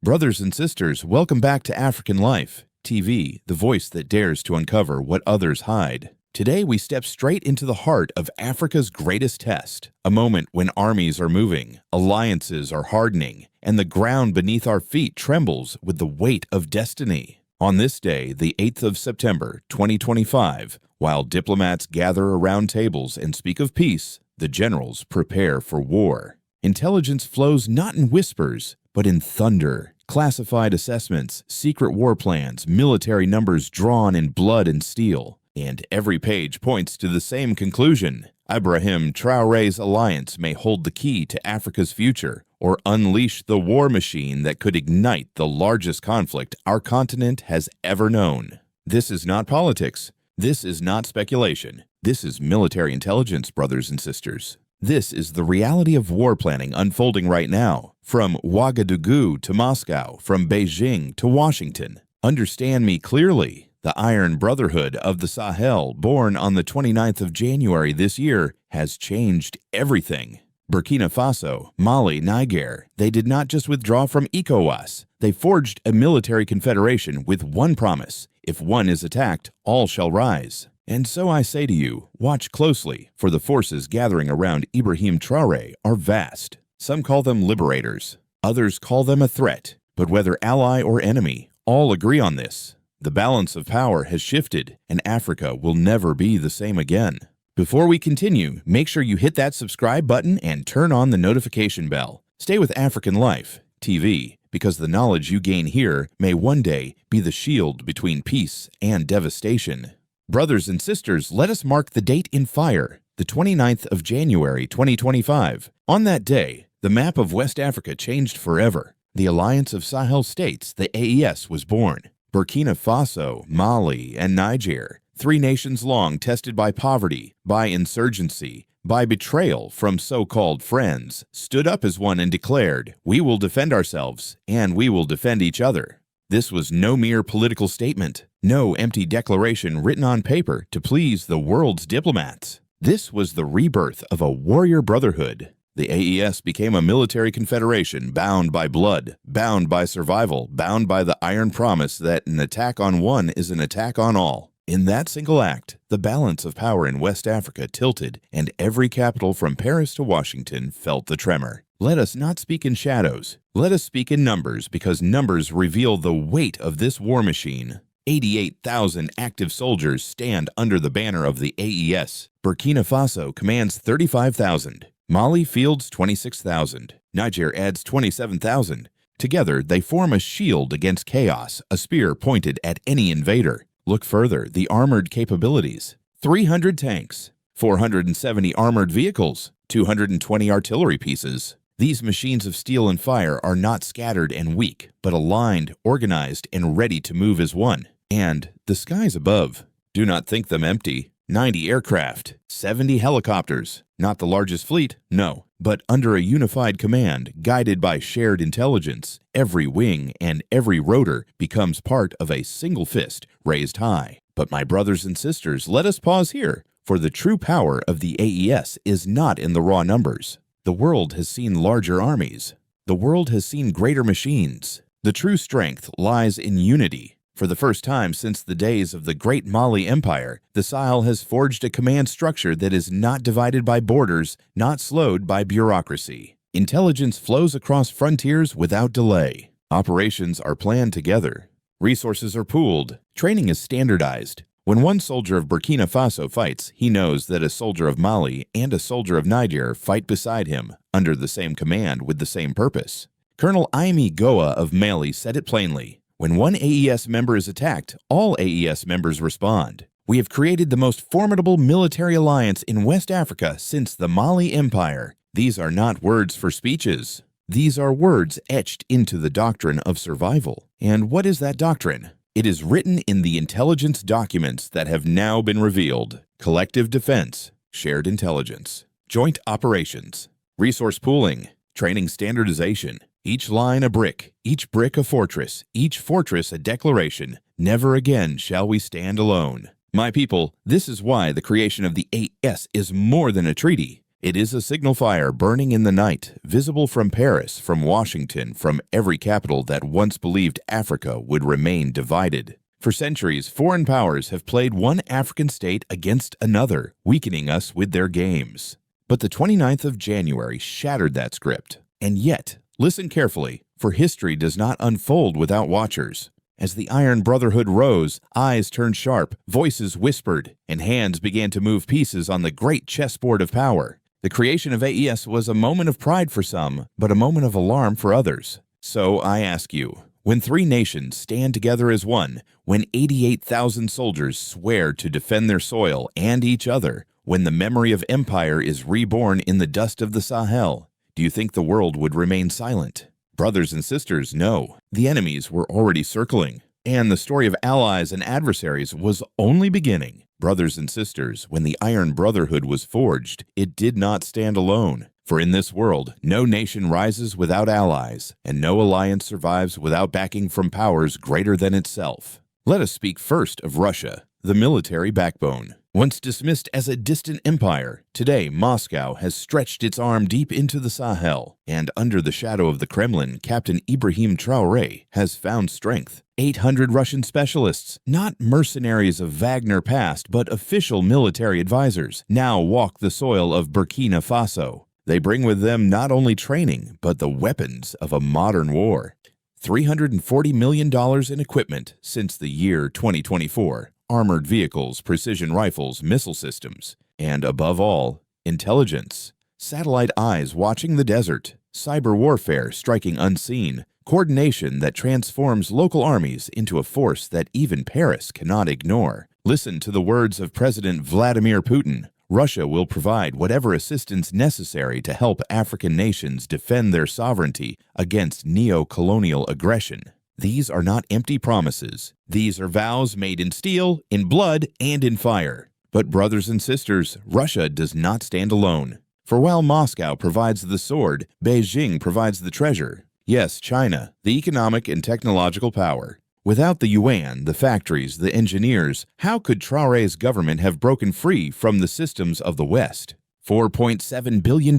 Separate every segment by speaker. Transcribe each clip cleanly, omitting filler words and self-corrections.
Speaker 1: Brothers and sisters, welcome back to African Life TV, the voice that dares to uncover what others hide. Today we step straight into the heart of Africa's greatest test, a moment when armies are moving, alliances are hardening, and the ground beneath our feet trembles with the weight of destiny. On this day, the 8th of September, 2025, while diplomats gather around tables and speak of peace, the generals prepare for war. Intelligence flows not in whispers, but in thunder. Classified assessments, secret war plans, military numbers drawn in blood and steel. And every page points to the same conclusion. IBRAHIM Traoré'S Alliance may hold the key to Africa's future or unleash the war machine that could ignite the largest conflict our continent has ever known. This is not politics. This is not speculation. This is military intelligence, brothers and sisters. This is the reality of war planning unfolding right now, from Ouagadougou to Moscow, from Beijing to Washington. Understand me clearly. The Iron Brotherhood of the Sahel, born on the 29th of January this year, has changed everything. Burkina Faso, Mali, Niger, they did not just withdraw from ECOWAS. They forged a military confederation with one promise: if one is attacked, all shall rise. And so I say to you, watch closely, for the forces gathering around IBRAHIM Traoré are vast. Some call them liberators, others call them a threat, but whether ally or enemy, all agree on this. The balance of power has shifted, and Africa will never be the same again. Before we continue, make sure you hit that subscribe button and turn on the notification bell. Stay with African Life TV, because the knowledge you gain here may one day be the shield between peace and devastation. Brothers and sisters, let us mark the date in fire, the 29th of January 2025. On that day, the map of West Africa changed forever. The Alliance of Sahel States, the AES, was born. Burkina Faso, Mali, and Niger, three nations long tested by poverty, by insurgency, by betrayal from so-called friends, stood up as one and declared, "We will defend ourselves, and we will defend each other." This was no mere political statement, no empty declaration written on paper to please the world's diplomats. This was the rebirth of a warrior brotherhood. The AES became a military confederation bound by blood, bound by survival, bound by the iron promise that an attack on one is an attack on all. In that single act, the balance of power in West Africa tilted, and every capital from Paris to Washington felt the tremor. Let us not speak in shadows. Let us speak in numbers, because numbers reveal the weight of this war machine. 88,000 active soldiers stand under the banner of the AES. Burkina Faso commands 35,000. Mali fields 26,000. Niger adds 27,000. Together, they form a shield against chaos, a spear pointed at any invader. Look further, the armored capabilities. 300 tanks, 470 armored vehicles, 220 artillery pieces. These machines of steel and fire are not scattered and weak, but aligned, organized, and ready to move as one. And the skies above. Do not think them empty. 90 aircraft, 70 helicopters. Not the largest fleet, no, but under a unified command, guided by shared intelligence. Every wing and every rotor becomes part of a single fist raised high. But my brothers and sisters, let us pause here, for the true power of the AES is not in the raw numbers. The world has seen larger armies. The world has seen greater machines. The true strength lies in unity. For the first time since the days of the Great Mali Empire, the Sahel has forged a command structure that is not divided by borders, not slowed by bureaucracy. Intelligence flows across frontiers without delay. Operations are planned together. Resources are pooled. Training is standardized. When one soldier of Burkina Faso fights, he knows that a soldier of Mali and a soldier of Niger fight beside him, under the same command with the same purpose. Colonel Aimi Goa of Mali said it plainly. When one AES member is attacked, all AES members respond. We have created the most formidable military alliance in West Africa since the Mali Empire. These are not words for speeches. These are words etched into the doctrine of survival. And what is that doctrine? It is written in the intelligence documents that have now been revealed. Collective defense, shared intelligence, joint operations, resource pooling, training standardization. Each line a brick, each brick a fortress, each fortress a declaration. Never again shall we stand alone. My people, this is why the creation of the AES is more than a treaty. It is a signal fire burning in the night, visible from Paris, from Washington, from every capital that once believed Africa would remain divided. For centuries, foreign powers have played one African state against another, weakening us with their games. But the 29th of January shattered that script. And yet, listen carefully, for history does not unfold without watchers. As the Iron Brotherhood rose, eyes turned sharp, voices whispered, and hands began to move pieces on the great chessboard of power. The creation of AES was a moment of pride for some, but a moment of alarm for others. So I ask you, when three nations stand together as one, when 88,000 soldiers swear to defend their soil and each other, when the memory of empire is reborn in the dust of the Sahel, do you think the world would remain silent? Brothers and sisters, no. The enemies were already circling, and the story of allies and adversaries was only beginning. Brothers and sisters, when the Iron Brotherhood was forged, it did not stand alone. For in this world, no nation rises without allies, and no alliance survives without backing from powers greater than itself. Let us speak first of Russia, the military backbone. Once dismissed as a distant empire, today Moscow has stretched its arm deep into the Sahel, and under the shadow of the Kremlin, Captain IBRAHIM TRAORÉ has found strength. 800 Russian specialists, not mercenaries of Wagner past, but official military advisors, now walk the soil of Burkina Faso. They bring with them not only training, but the weapons of a modern war. $340 million in equipment since the year 2024. Armored vehicles, precision rifles, missile systems, and above all, intelligence. Satellite eyes watching the desert, cyber warfare striking unseen, coordination that transforms local armies into a force that even Paris cannot ignore. Listen to the words of President Vladimir Putin. Russia will provide whatever assistance necessary to help African nations defend their sovereignty against neo-colonial aggression. These are not empty promises. These are vows made in steel, in blood, and in fire. But brothers and sisters, Russia does not stand alone. For while Moscow provides the sword, Beijing provides the treasure. Yes, China, the economic and technological power. Without the yuan, the factories, the engineers, how could Traoré's government have broken free from the systems of the West? $4.7 billion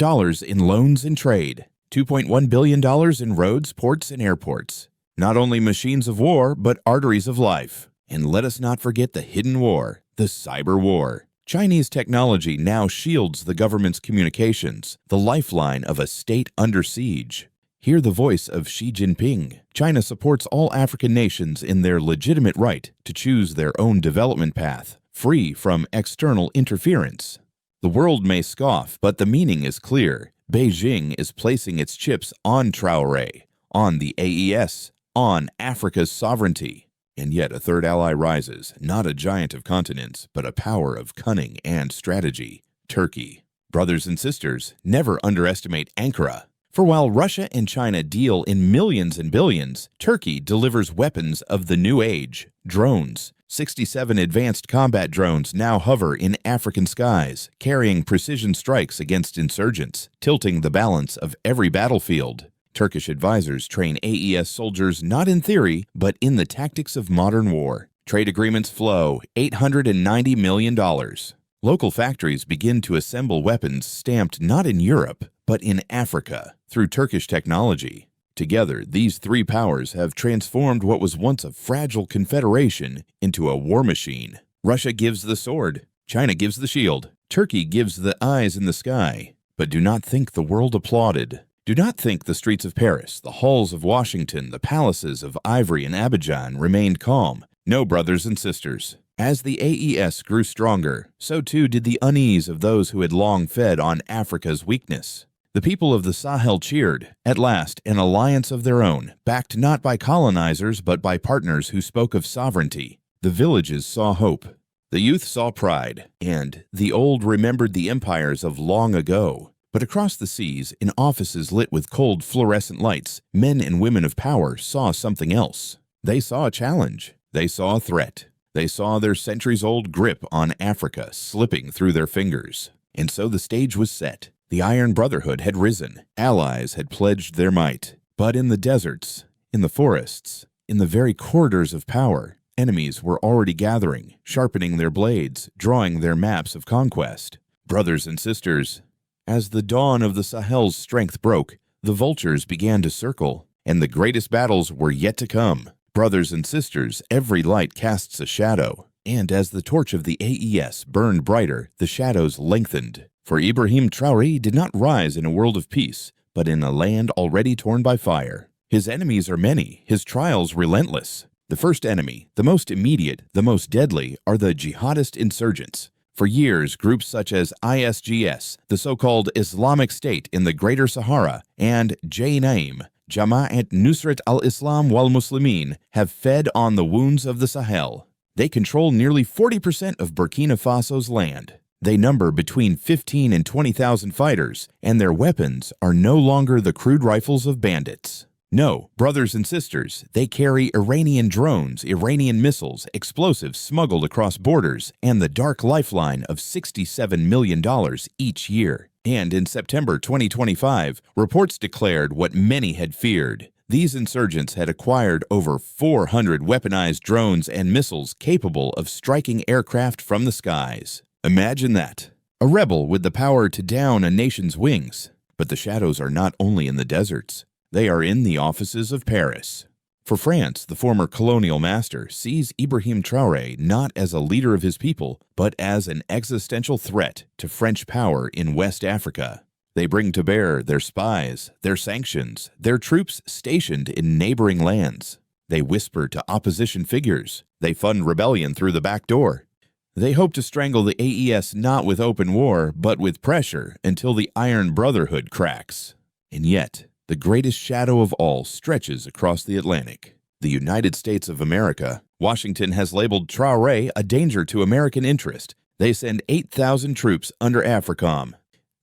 Speaker 1: in loans and trade. $2.1 billion in roads, ports, and airports. Not only machines of war, but arteries of life. And let us not forget the hidden war, the cyber war. Chinese technology now shields the government's communications, the lifeline of a state under siege. Hear the voice of Xi Jinping. China supports all African nations in their legitimate right to choose their own development path, free from external interference. The world may scoff, but the meaning is clear. Beijing is placing its chips on Traoré, on the AES, on Africa's sovereignty. And yet a third ally rises, not a giant of continents, but a power of cunning and strategy, Turkey. Brothers and sisters, never underestimate Ankara. For while Russia and China deal in millions and billions, Turkey delivers weapons of the new age, drones. 67 advanced combat drones now hover in African skies, carrying precision strikes against insurgents, tilting the balance of every battlefield. Turkish advisors train AES soldiers not in theory, but in the tactics of modern war. Trade agreements flow, $890 million. Local factories begin to assemble weapons stamped not in Europe, but in Africa, through Turkish technology. Together, these three powers have transformed what was once a fragile confederation into a war machine. Russia gives the sword, China gives the shield, Turkey gives the eyes in the sky. But do not think the world applauded. Do not think the streets of Paris, the halls of Washington, the palaces of Ivory and Abidjan remained calm. No, brothers and sisters. As the AES grew stronger, so too did the unease of those who had long fed on Africa's weakness. The people of the Sahel cheered, at last, an alliance of their own, backed not by colonizers but by partners who spoke of sovereignty. The villages saw hope. The youth saw pride, and the old remembered the empires of long ago. But across the seas, in offices lit with cold fluorescent lights, men and women of power saw something else. They saw a challenge. They saw a threat. They saw their centuries-old grip on Africa slipping through their fingers. And so the stage was set. The Iron Brotherhood had risen. Allies had pledged their might. But in the deserts, in the forests, in the very corridors of power, enemies were already gathering, sharpening their blades, drawing their maps of conquest. Brothers and sisters, As the dawn of the Sahel's strength broke, the vultures began to circle, and the greatest battles were yet to come. Brothers and sisters, every light casts a shadow, and as the torch of the AES burned brighter, the shadows lengthened. For Ibrahim Traoré did not rise in a world of peace, but in a land already torn by fire. His enemies are many, his trials relentless. The first enemy, the most immediate, the most deadly, are the jihadist insurgents. For years, groups such as ISGS, the so-called Islamic State in the Greater Sahara, and JNIM, Jama'at Nusrat al-Islam wal-Muslimin, have fed on the wounds of the Sahel. They control nearly 40% of Burkina Faso's land. They number between 15 and 20,000 fighters, and their weapons are no longer the crude rifles of bandits. No, brothers and sisters, they carry Iranian drones, Iranian missiles, explosives smuggled across borders, and the dark lifeline of $67 million each year. And in September 2025, reports declared what many had feared. These insurgents had acquired over 400 weaponized drones and missiles capable of striking aircraft from the skies. Imagine that. A rebel with the power to down a nation's wings. But the shadows are not only in the deserts. They are in the offices of Paris. For France, the former colonial master sees Ibrahim Traoré not as a leader of his people, but as an existential threat to French power in West Africa. They bring to bear their spies, their sanctions, their troops stationed in neighboring lands. They whisper to opposition figures. They fund rebellion through the back door. They hope to strangle the AES not with open war, but with pressure until the Iron Brotherhood cracks. And yet, the greatest shadow of all stretches across the Atlantic. The United States of America. Washington has labeled Traoré a danger to American interest. They send 8,000 troops under AFRICOM.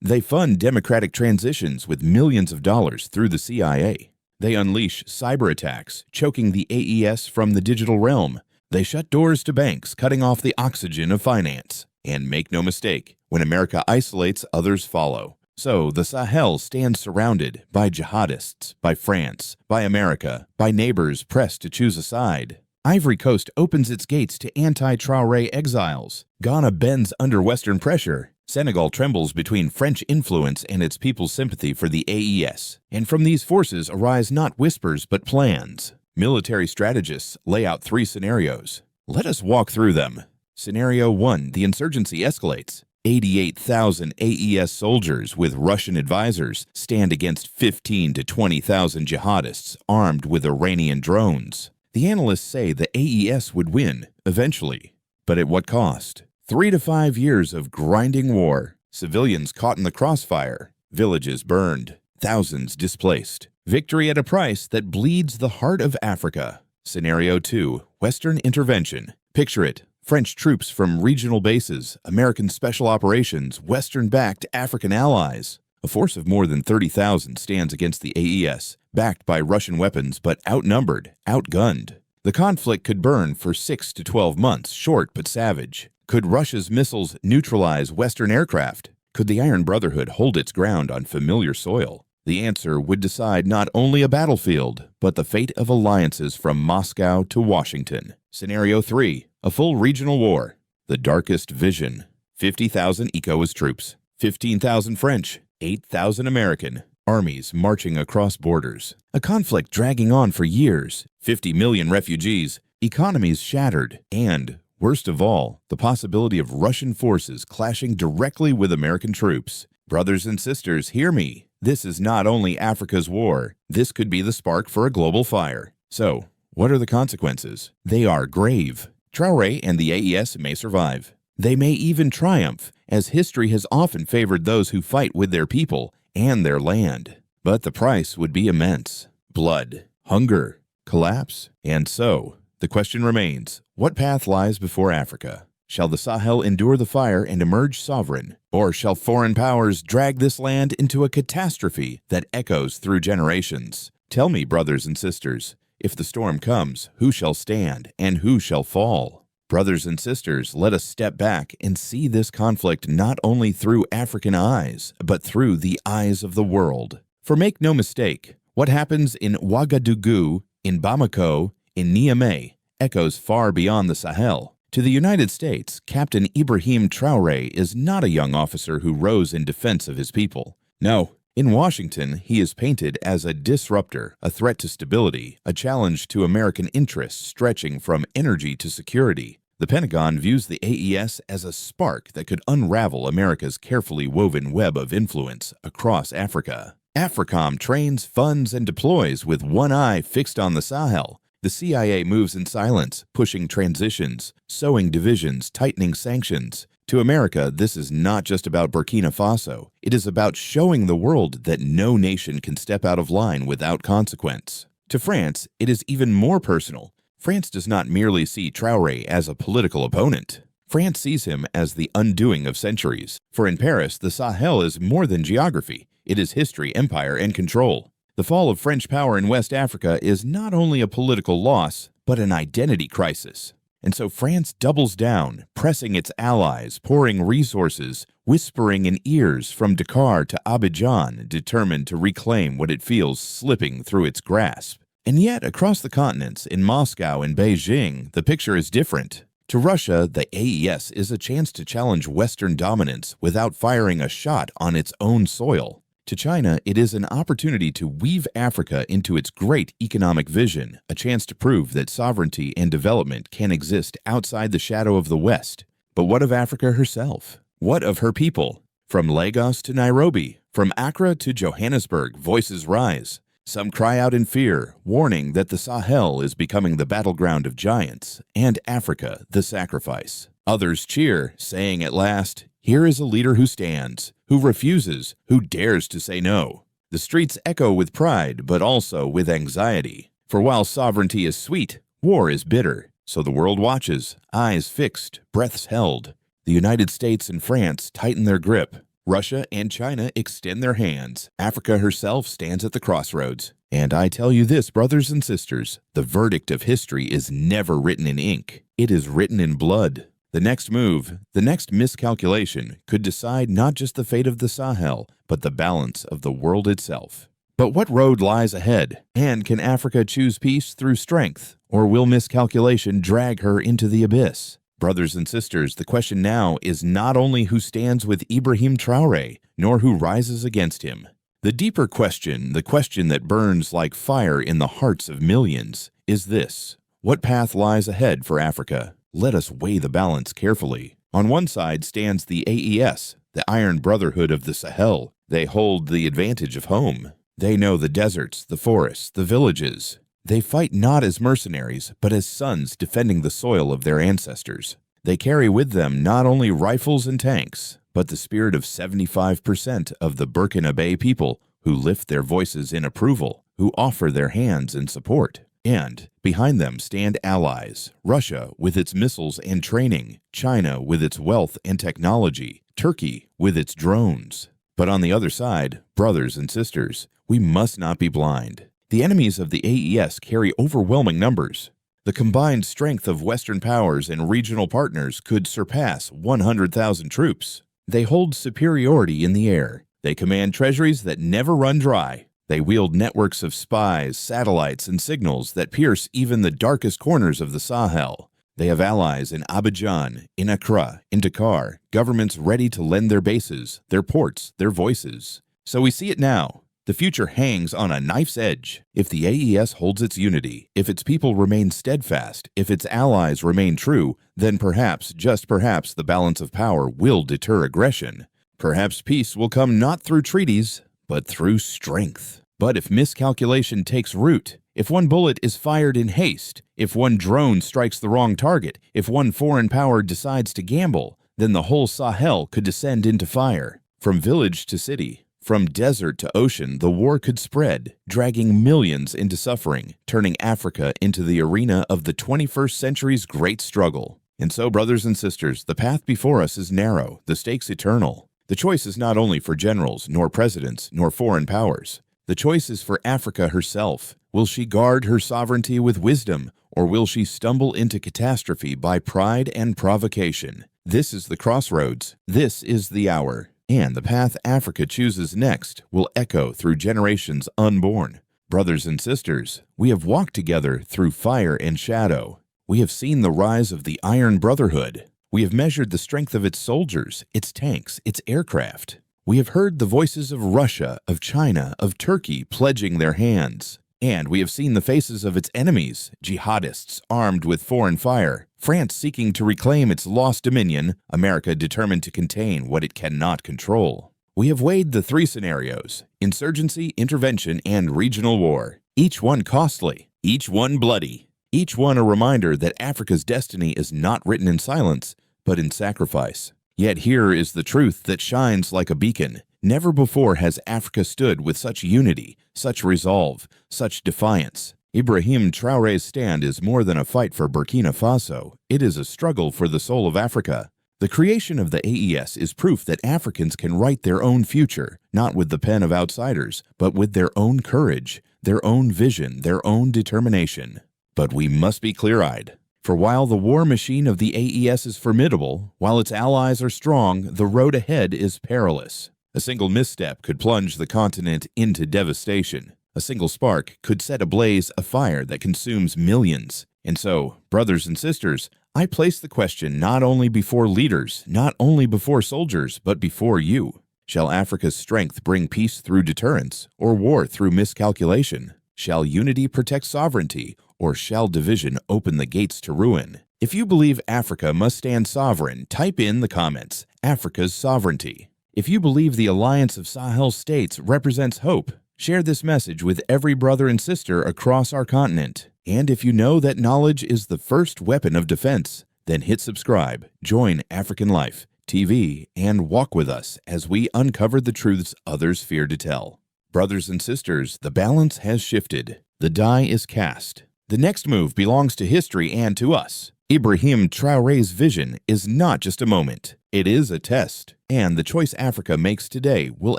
Speaker 1: They fund democratic transitions with millions of dollars through the CIA. They unleash cyber attacks, choking the AES from the digital realm. They shut doors to banks, cutting off the oxygen of finance. And make no mistake, when America isolates, others follow. So the Sahel stands surrounded by jihadists, by France, by America, by neighbors pressed to choose a side. Ivory Coast opens its gates to anti-Traoré exiles. Ghana bends under Western pressure. Senegal trembles between French influence and its people's sympathy for the AES. And from these forces arise not whispers but plans. Military strategists lay out 3 scenarios. Let us walk through them. Scenario 1, the insurgency escalates. 88,000 AES soldiers with Russian advisors stand against 15 to 20,000 jihadists armed with Iranian drones. The analysts say the AES would win, eventually. But at what cost? 3 to 5 years of grinding war, civilians caught in the crossfire, villages burned, thousands displaced. Victory at a price that bleeds the heart of Africa. Scenario 2, Western intervention. Picture it. French troops from regional bases, American special operations, Western-backed African allies. A force of more than 30,000 stands against the AES, backed by Russian weapons but outnumbered, outgunned. The conflict could burn for 6 to 12 months, short but savage. Could Russia's missiles neutralize Western aircraft? Could the Iron Brotherhood hold its ground on familiar soil? The answer would decide not only a battlefield, but the fate of alliances from Moscow to Washington. Scenario 3, a full regional war. The darkest vision. 50,000 ECOWAS troops, 15,000 French, 8,000 American. Armies marching across borders. A conflict dragging on for years. 50 million refugees. Economies shattered. And, worst of all, the possibility of Russian forces clashing directly with American troops. Brothers and sisters, hear me. This is not only Africa's war. This could be the spark for a global fire. So, what are the consequences? They are grave. Traoré and the AES may survive. They may even triumph, as history has often favored those who fight with their people and their land. But the price would be immense. Blood, hunger, collapse. And so, the question remains, what path lies before Africa? Shall the Sahel endure the fire and emerge sovereign? Or shall foreign powers drag this land into a catastrophe that echoes through generations? Tell me, brothers and sisters, if the storm comes, who shall stand and who shall fall? Brothers and sisters, let us step back and see this conflict not only through African eyes, but through the eyes of the world. For make no mistake, what happens in Ouagadougou, in Bamako, in Niamey, echoes far beyond the Sahel. To the United States, Captain IBRAHIM Traoré is not a young officer who rose in defense of his people. No, in Washington, he is painted as a disruptor, a threat to stability, a challenge to American interests stretching from energy to security. The Pentagon views the AES as a spark that could unravel America's carefully woven web of influence across Africa. AFRICOM trains, funds, and deploys with one eye fixed on the Sahel. The CIA moves in silence, pushing transitions, sowing divisions, tightening sanctions. To America, this is not just about Burkina Faso. It is about showing the world that no nation can step out of line without consequence. To France, it is even more personal. France does not merely see Traoré as a political opponent. France sees him as the undoing of centuries. For in Paris, the Sahel is more than geography. It is history, empire, and control. The fall of French power in West Africa is not only a political loss, but an identity crisis. And so France doubles down, pressing its allies, pouring resources, whispering in ears from Dakar to Abidjan, determined to reclaim what it feels slipping through its grasp. And yet, across the continents, in Moscow and Beijing, the picture is different. To Russia, the AES is a chance to challenge Western dominance without firing a shot on its own soil. To China, it is an opportunity to weave Africa into its great economic vision, a chance to prove that sovereignty and development can exist outside the shadow of the West. But what of Africa herself? What of her people? From Lagos to Nairobi, from Accra to Johannesburg, voices rise. Some cry out in fear, warning that the Sahel is becoming the battleground of giants, and Africa the sacrifice. Others cheer, saying at last, "Here is a leader who stands, who refuses, who dares to say no." The streets echo with pride, but also with anxiety. For while sovereignty is sweet, war is bitter. So the world watches, eyes fixed, breaths held. The United States and France tighten their grip. Russia and China extend their hands. Africa herself stands at the crossroads. And I tell you this, brothers and sisters, the verdict of history is never written in ink. It is written in blood. The next move, the next miscalculation, could decide not just the fate of the Sahel, but the balance of the world itself. But what road lies ahead? And can Africa choose peace through strength? Or will miscalculation drag her into the abyss? Brothers and sisters, the question now is not only who stands with IBRAHIM Traoré, nor who rises against him. The deeper question, the question that burns like fire in the hearts of millions, is this: what path lies ahead for Africa? Let us weigh the balance carefully. On one side stands the AES, the Iron Brotherhood of the Sahel. They hold the advantage of home. They know the deserts, the forests, the villages. They fight not as mercenaries, but as sons defending the soil of their ancestors. They carry with them not only rifles and tanks, but the spirit of 75% of the Burkinabe people who lift their voices in approval, who offer their hands in support. And behind them stand allies, Russia with its missiles and training, China with its wealth and technology, Turkey with its drones. But on the other side, brothers and sisters, we must not be blind. The enemies of the AES carry overwhelming numbers. The combined strength of Western powers and regional partners could surpass 100,000 troops. They hold superiority in the air. They command treasuries that never run dry. They wield networks of spies, satellites, and signals that pierce even the darkest corners of the Sahel. They have allies in Abidjan, in Accra, in Dakar, governments ready to lend their bases, their ports, their voices. So we see it now. The future hangs on a knife's edge. If the AES holds its unity, if its people remain steadfast, if its allies remain true, then perhaps, just perhaps, the balance of power will deter aggression. Perhaps peace will come not through treaties, but through strength. But if miscalculation takes root, if one bullet is fired in haste, if one drone strikes the wrong target, if one foreign power decides to gamble, then the whole Sahel could descend into fire. From village to city, from desert to ocean, the war could spread, dragging millions into suffering, turning Africa into the arena of the 21st century's great struggle. And so, brothers and sisters, the path before us is narrow, the stakes eternal. The choice is not only for generals, nor presidents, nor foreign powers. The choice is for Africa herself. Will she guard her sovereignty with wisdom, or will she stumble into catastrophe by pride and provocation? This is the crossroads. This is the hour. And the path Africa chooses next will echo through generations unborn. Brothers and sisters, we have walked together through fire and shadow. We have seen the rise of the Iron Brotherhood. We have measured the strength of its soldiers, its tanks, its aircraft. We have heard the voices of Russia, of China, of Turkey pledging their hands. And we have seen the faces of its enemies, jihadists armed with foreign fire, France seeking to reclaim its lost dominion, America determined to contain what it cannot control. We have weighed the three scenarios: insurgency, intervention, and regional war. Each one costly, each one bloody, each one a reminder that Africa's destiny is not written in silence, but in sacrifice. Yet here is the truth that shines like a beacon. Never before has Africa stood with such unity, such resolve, such defiance. IBRAHIM Traoré's stand is more than a fight for Burkina Faso. It is a struggle for the soul of Africa. The creation of the AES is proof that Africans can write their own future, not with the pen of outsiders, but with their own courage, their own vision, their own determination. But we must be clear-eyed. For while the war machine of the AES is formidable, while its allies are strong, the road ahead is perilous. A single misstep could plunge the continent into devastation. A single spark could set ablaze a fire that consumes millions. And so, brothers and sisters, I place the question not only before leaders, not only before soldiers, but before you. Shall Africa's strength bring peace through deterrence, or war through miscalculation? Shall unity protect sovereignty, or shall division open the gates to ruin? If you believe Africa must stand sovereign, type in the comments, Africa's sovereignty. If you believe the alliance of Sahel states represents hope, share this message with every brother and sister across our continent. And if you know that knowledge is the first weapon of defense, then hit subscribe, join African Life TV, and walk with us as we uncover the truths others fear to tell. Brothers and sisters, the balance has shifted. The die is cast. The next move belongs to history and to us. IBRAHIM Traoré's vision is not just a moment. It is a test, and the choice Africa makes today will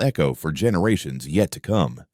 Speaker 1: echo for generations yet to come.